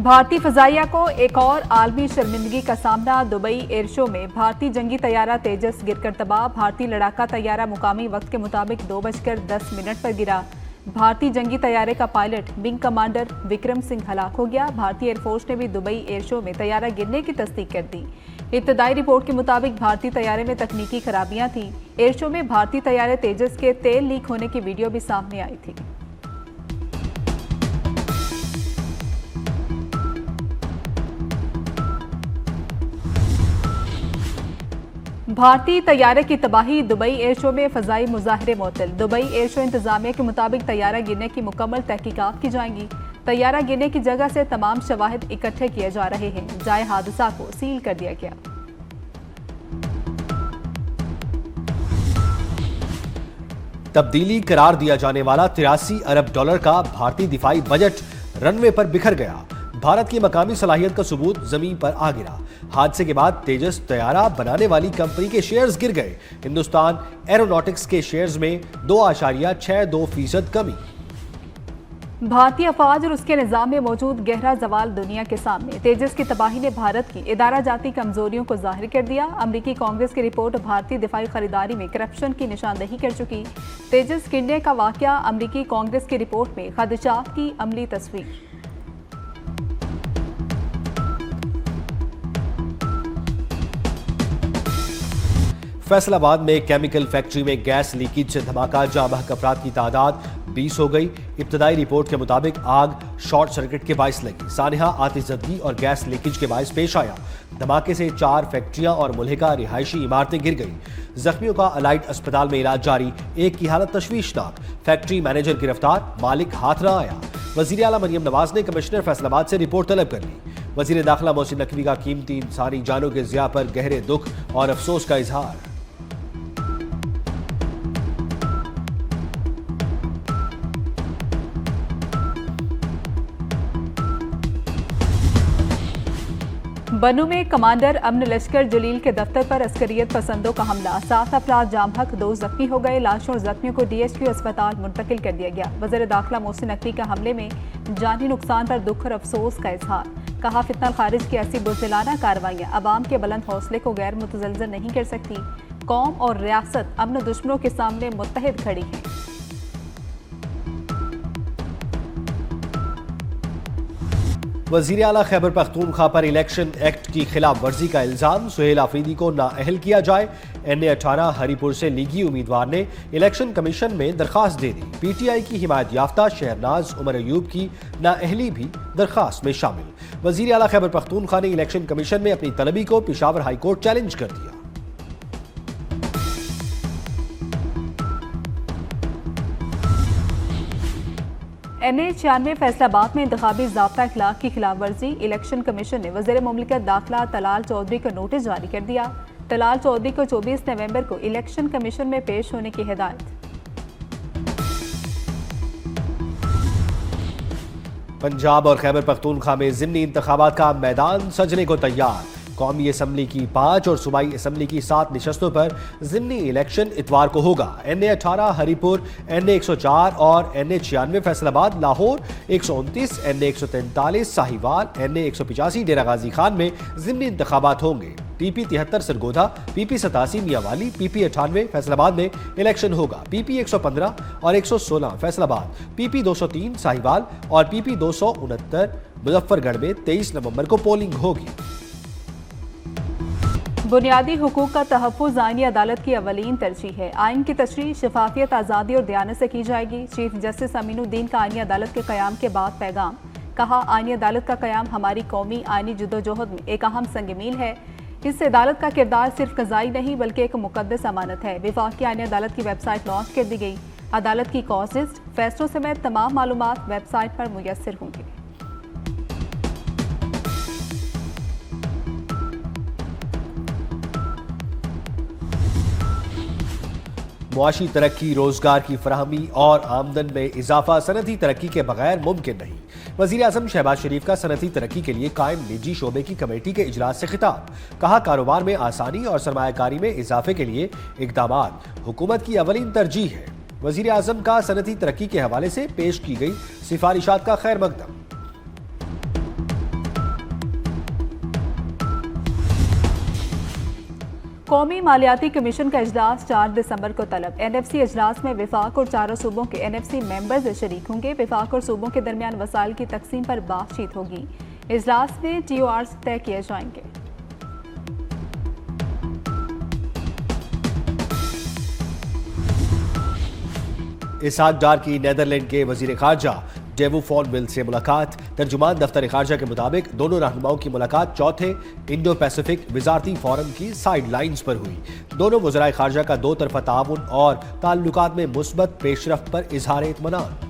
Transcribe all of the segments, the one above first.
भारतीय फजाइया को एक और आलमी शर्मिंदगी का सामना। दुबई एयर शो में भारतीय जंगी तैयारा तेजस गिरकर तबाह। भारतीय लड़ाका तैयारा मुकामी वक्त के मुताबिक 2:10 पर गिरा। भारतीय जंगी तैयारे का pilot wing commander Vikram Singh हलाक हो गया। भारतीय एयरफोर्स ने भी दुबई एयर शो में तैयारा गिरने की तस्दीक कर दी। इब्तदाई रिपोर्ट के मुताबिक भारतीय तैयारे में तकनीकी खराबियां थीं। एयर शो में भारतीय तैयारे तेजस के तेल लीक होने की वीडियो भी सामने आई थी। भारतीय तैयारे की तबाही। दुबई एयर शो में फजाई मुजाहरे मुअत्तल। दुबई एयर शो इंतजामिया के मुताबिक तैयारा गिरने की मुकम्मल तहकीकात की जाएंगी। तैयारा गिरने की जगह से तमाम शवाहिद इकट्ठे किए जा रहे हैं। जाए हादसा को सील कर दिया गया। तब्दीली करार दिया जाने वाला 83 अरब डॉलर का भारतीय दिफाई बजट रनवे पर बिखर गया। भारत की मकामी सलाहियत का सबूत जमीन पर आ गिरा। हादसे के बाद तेजस तैयारा बनाने वाली कंपनी के शेयर्स गिर गए। हिंदुस्तान एरोनॉटिक्स के शेयर्स में 2.62% कमी। भारतीय अफवाज और उसके निजाम में मौजूद गहरा जवाल दुनिया के सामने। तेजस की तबाही ने भारत की इदारा जाती कमजोरियों को जाहिर कर दिया। अमरीकी कांग्रेस की रिपोर्ट भारतीय दिफाई खरीदारी में करप्शन की निशानदेही कर चुकी। तेजस गिरने का वाकया। अमरीकी कांग्रेस की रिपोर्ट में खदशात की अमली तस्वीर। फैसलाबाद में केमिकल फैक्ट्री में गैस लीकेज से धमाका। जाँ बहक अफराद की तादाद 20 हो गई। इब्तदाई रिपोर्ट के मुताबिक आग शॉर्ट सर्किट के बायस लगी। सानहा आतिशज़दगी और गैस लीकेज के बायस पेश आया। धमाके से 4 फैक्ट्रियां और मुल्हिका रिहायशी इमारतें गिर गईं। जख्मियों का अलाइड अस्पताल में इलाज जारी। एक की हालत तशवीशनाक। फैक्ट्री मैनेजर गिरफ्तार, मालिक हाथ न आया। वज़ीर आला मरियम नवाज ने कमिश्नर फैसलाबाद से रिपोर्ट तलब कर ली। वज़ीर दाखिला मोहसिन नकवी का कीमती इंसानी जानों के ज़िया पर गहरे दुख और अफसोस का इजहार। बनू में कमांडर अमन लश्कर जलील के दफ्तर पर अस्करियत पसंदों का हमला। 7 अफराद जाम हक, 2 जख्मी हो गए। लाशों और जख्मियों को DHQ अस्पताल मुंतकिल कर दिया गया। वज़ीर दाखिला मोहसिन नकवी का हमले में जानी नुकसान पर दुख और अफसोस का इजहार। कहा, फितना खारिज की ऐसी बुज़दिलाना कार्रवाइयाँ अवाम के बुलंद हौसले को गैर मुतज़लज़ल नहीं कर सकती। कौम और रियासत अमन दुश्मनों के सामने मुत्तहिद खड़ी है। वज़ीर आला खैबर पख्तूनख्वा पर इलेक्शन एक्ट की खिलाफ वर्जी का इल्जाम। सुहेल आफरीदी को नाअहल किया जाए। NA-18 हरीपुर से लीगी उम्मीदवार ने इलेक्शन कमीशन में दरखास्त दे दी। PTI की हिमायत याफ्ता शहरनाज उमर अयूब की नाअहली भी दरखास्त में शामिल। वज़ीर आला खैबर पख्तूनख्वा ने इलेक्शन कमीशन में अपनी तलबी को पेशावर हाईकोर्ट चैलेंज कर दिया। NA-96 फैसलाबाद में इंतखाबी ज़ाब्ता अखलाक की खिलाफ वर्जी। इलेक्शन कमीशन ने वज़ीर मुमलिकत दाखिला तलाल चौधरी को नोटिस जारी कर दिया। तलाल चौधरी को 24 नवंबर को इलेक्शन कमीशन में पेश होने की हिदायत। पंजाब और खैबर पख्तूनख्वा में ज़िमनी इंतखाबात का मैदान सजने को तैयार। कौमी असम्बली की 5 और सूबाई असम्बली की 7 निशस्तों पर ज़िमनी इलेक्शन इतवार को होगा। NA-18 हरीपुर, NA-104 और NA-96 Faisalabad, Lahore 129, NA-143 Sahiwal, NA-185 डेरा गाजी खान में ज़िमनी इंतखाबात होंगे। PP-73 Sargodha, PP-87 Mianwali, PP-98 Faisalabad में इलेक्शन होगा। PP-115 और 116 फैसलाबाद, PP-203 साहिवाल और PP-269 मुजफ्फरगढ़ में 23 नवंबर को पोलिंग होगी। बुनियादी हुकूक का तहफ़्फ़ुज़ आईनी अदालत की अवलीन तरजीह है। आइन की तशरीह शफाफियत, आज़ादी और दयानत से की जाएगी। चीफ जस्टिस अमीनुद्दीन का आईनी अदालत के क़याम के बाद पैगाम। कहा, आईनी अदालत का क़याम हमारी कौमी आईनी जद्दोजहद में एक अहम संग-मील है। इस अदालत का किरदार सिर्फ क़ज़ाई नहीं बल्कि एक मुक़द्दस अमानत है। वफाक़ी आईनी अदालत की वेबसाइट लॉन्च कर दी गई। अदालत की कॉज लिस्ट, फैसलों समेत तमाम मालूमात वेबसाइट पर मुयस्सर होंगी। मुआशी तरक्की, रोजगार की फराहमी और आमदन में इजाफा सनती तरक्की के बगैर मुमकिन नहीं। वज़ीर आज़म शहबाज शरीफ का सनती तरक्की के लिए कायम निजी शोबे की कमेटी के इजलास से खिताब। कहा, कारोबार में आसानी और सरमायाकारी में इजाफे के लिए इक़दामात हुकूमत की अवलीन तरजीह है। वज़ीर आज़म का सनती तरक्की के हवाले से पेश की गई सिफारिशात का खैर मकदम। कौमी मालियाती कमीशन का इजलास 4 दिसंबर को तलब। NFC इजलास में विफाक और चारों सूबों के NFC मेंबर्स शरीक होंगे। विफाक और सूबों के दरमियान वसाइल की तकसीम पर बातचीत होगी। इजलास में TORs तय किए जाएंगे। इसहाक डार की नीदरलैंड के वजीर खारजा डेवो फॉन विल से मुलाकात। तर्जुमान दफ्तर खारजा के मुताबिक दोनों रहनुमाओं की मुलाकात चौथे इंडो पैसिफिक वजारती फोरम की साइड लाइन्स पर हुई। दोनों वज़राए खारजा का दो तरफा ताउन और ताल्लुकात में मुस्बत पेशरफ्त पर इजहार इत्मीनान।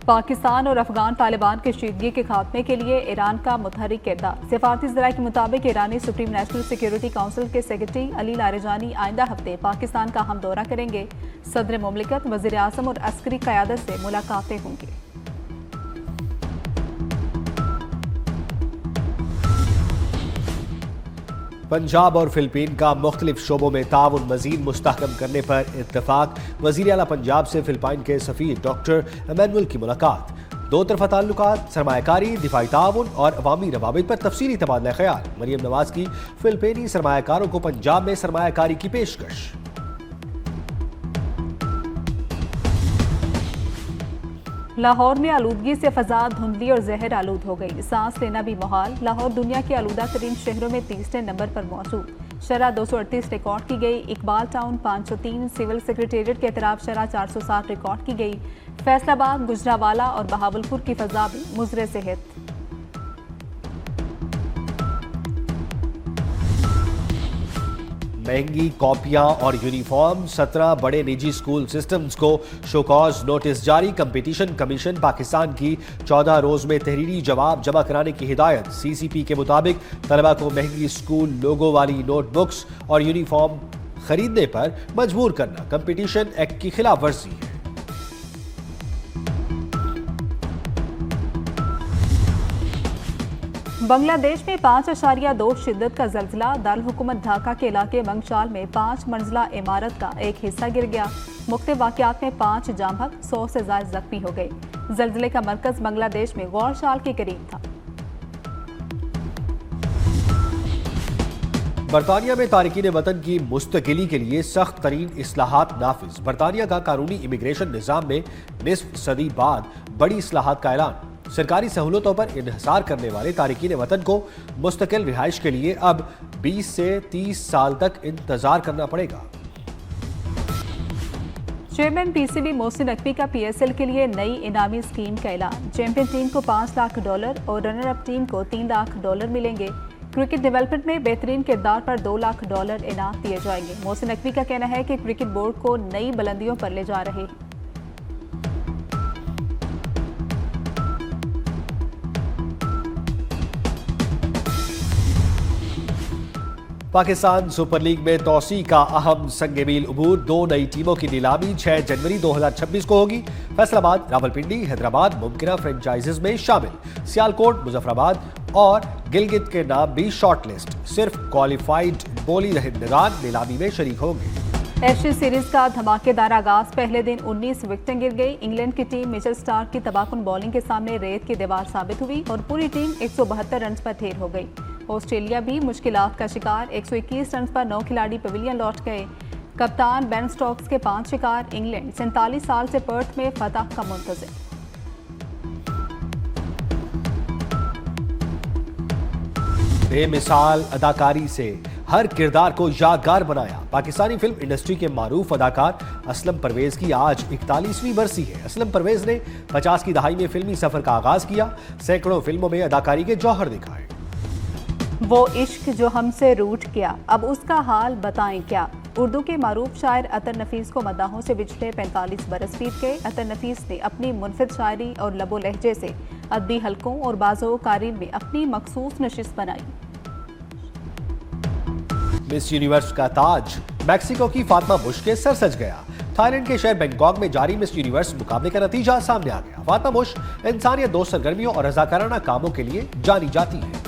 पाकिस्तान और अफगान तालिबान के शीदगी के खात्मे के लिए ईरान का मुतहरिक किरदार। सिफारती ज़राए के मुताबिक ईरानी सुप्रीम नेशनल सिक्योरिटी काउंसिल के सेक्रेटरी अली लारेजानी आइंदा हफ्ते पाकिस्तान का हम दौरा करेंगे। सदर मुमलिकत, वज़ीर आज़म और अस्करी क़यादत से मुलाकातें होंगी। पंजाब और फिलिपीन का मुख्तलिफ शोबों में ताउन मजीद मुस्तहकम करने पर इत्तफाक। वज़ीर आला पंजाब से फिलिपाइन के सफ़ीर डॉक्टर एमैनुअल की मुलाकात। दो तरफा ताल्लुकात, सरमायाकारी, दिफाई ताउन और अवामी रवाबित पर तफसीली तबादला ख्याल। मरियम नवाज की फिलिपीनी सरमायाकारों को पंजाब में सरमायाकारी की पेशकश। लाहौर में आलूदगी से फ़ज़ा धुंधली और जहर आलूद हो गई। सांस लेना भी मुहाल। लाहौर दुनिया के आलूदा तरीन शहरों में 30वें नंबर पर मौजूद। शरह 238 रिकॉर्ड की गई। इकबाल टाउन 503, सिविल सेक्रेटेरिएट के अतराफ शरह 460 रिकॉर्ड की गई। फैसलाबाद, गुजरावाला और बहावलपुर की फ़ज़ा भी मुज़र सेहत। महंगी कॉपियां और यूनिफॉर्म, 17 बड़े निजी स्कूल सिस्टम्स को शोकॉज नोटिस जारी। कंपटीशन कमीशन पाकिस्तान की 14 रोज में तहरीरी जवाब जमा कराने की हिदायत। CCP के मुताबिक तलबा को महंगी स्कूल लोगो वाली नोटबुक्स और यूनिफॉर्म खरीदने पर मजबूर करना कंपटीशन एक्ट की खिलाफ वर्जी है। बांग्लादेश में 5.2 शिद्दत का जल्जला। दारुल हुकूमत ढाका के इलाके मंगशाल में 5 मंजिला इमारत का एक हिस्सा गिर गया। मुख्तलिफ वाक़यात में 5 जाम हक, 100 से ज़ायद जख्मी हो गए। जल्जले का मरकज बांग्लादेश में गौरशाल के करीब था। बरतानिया में तारिकीन वतन की मुस्तकिली के लिए सख्त तरीन इस्लाहात नाफिज। बरतानिया का कानूनी इमिग्रेशन निज़ाम में निस्फ सदी बाद बड़ी इस्लाहात का ऐलान। सरकारी सहूलतों पर इन्हिसार करने वाले तारिकीन वतन को मुस्तकिल रिहाइश के लिए अब 20 से 30 साल तक इंतजार करना पड़ेगा। चेयरमैन PCB मोहसिन नकवी का PSL के लिए नई इनामी स्कीम का ऐलान। चैंपियन टीम को $5 लाख और रनर अप टीम को $3 लाख मिलेंगे। क्रिकेट डेवलपमेंट में बेहतरीन किरदार पर $2 लाख इनाम दिए जाएंगे। मोहसिन नकवी का कहना है कि क्रिकेट बोर्ड को नई बुलंदियों पर ले जा रहे हैं। पाकिस्तान सुपर लीग में तौसी का अहम संग-ए-मील उबूर। 2 नई टीमों की नीलामी 6 जनवरी 2026 को होगी। फैसलाबाद, रावलपिंडी, हैदराबाद मुमकिना फ्रेंचाइजीज में शामिल। सियालकोट, मुजफ्फराबाद और गिलगित के नाम भी शॉर्ट लिस्ट। सिर्फ क्वालिफाइड बोली दहिंदगान नीलामी में शरीक होंगे। एशेज सीरीज का धमाकेदार आगाज। पहले दिन 19 विकेटें गिर गई। इंग्लैंड की टीम मिचेल स्टार्क की तबाहकुन बॉलिंग के सामने रेत की दीवार साबित हुई और पूरी टीम 172 रन पर ढेर हो गई। ऑस्ट्रेलिया भी मुश्किलात का शिकार। 121 रन पर 9 खिलाड़ी पवेलियन लौट गए। कप्तान बेन स्टोक्स के 5 शिकार। इंग्लैंड 47 साल से पर्थ में फतह का मुंतज़िर। बेमिसाल अदाकारी से हर किरदार को यादगार बनाया। पाकिस्तानी फिल्म इंडस्ट्री के मारूफ अदाकार असलम परवेज की आज 41वीं बरसी है। असलम परवेज ने 50 की दहाई में फिल्मी सफर का आगाज किया। सैकड़ों फिल्मों में अदाकारी के जौहर दिखाए। वो इश्क जो हमसे रूठ गया, अब उसका हाल बताएं क्या। उर्दू के मारूफ शायर अतर नफीस को मदाहों से पिछले 45 बरस बीत गए। अतर नफीस ने अपनी मुनफिद शायरी और लबो लहजे से अदबी हलकों और बाज़ो कारीन में अपनी मखसूस नशिस्त बनाई। मिस यूनिवर्स का ताज मैक्सिको की फातिमा बुश के सर सज गया। थाईलैंड के शहर बैंकॉक में जारी मिस यूनिवर्स मुकाबले का नतीजा सामने आ गया। फातिमा बुश इंसानियत दोस्त सरगर्मियों और रज़ाकाराना कामों के लिए जानी जाती है।